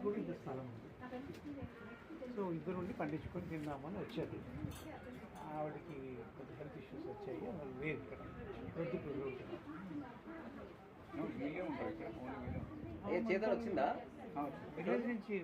కూడా ఇంత స్థలం ఉంది. సో ఇద్దరు ఉండి పండించుకొని తిందామని వచ్చారు. ఆవిడకి కొంచెం హెల్త్ ఇష్యూస్ వచ్చాయి, వాళ్ళు లేదు ఇక్కడ చేతలు వచ్చిందా విలేజ్ నుంచి.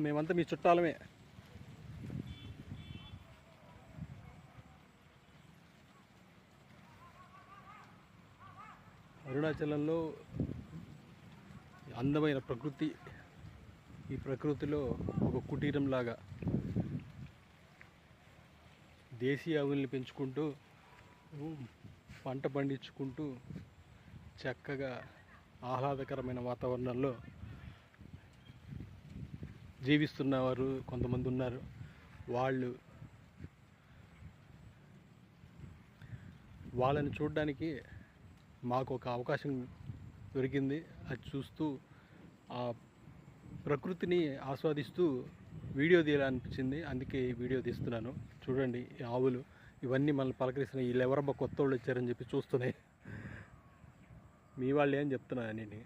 మేమంతా మీ చుట్టాలమే. అరుణాచలంలో అందమైన ప్రకృతి, ఈ ప్రకృతిలో ఒక కుటీరంలాగా దేశీయ ఆవుల్ని పెంచుకుంటూ పంట పండించుకుంటూ చక్కగా ఆహ్లాదకరమైన వాతావరణంలో జీవిస్తున్నవారు కొంతమంది ఉన్నారు. వాళ్ళని చూడడానికి మాకు ఒక అవకాశం దొరికింది. అది చూస్తూ ఆ ప్రకృతిని ఆస్వాదిస్తూ వీడియో తీయాలనిపించింది, అందుకే ఈ వీడియో తీస్తున్నాను. చూడండి ఈ ఆవులు ఇవన్నీ మనల్ని పలకరిస్తున్నాయి. వీళ్ళు ఎవరబ్బా కొత్త వాళ్ళు వచ్చారని చెప్పి చూస్తున్నాయి. మీ వాళ్ళు ఏం చెప్తున్నా నేను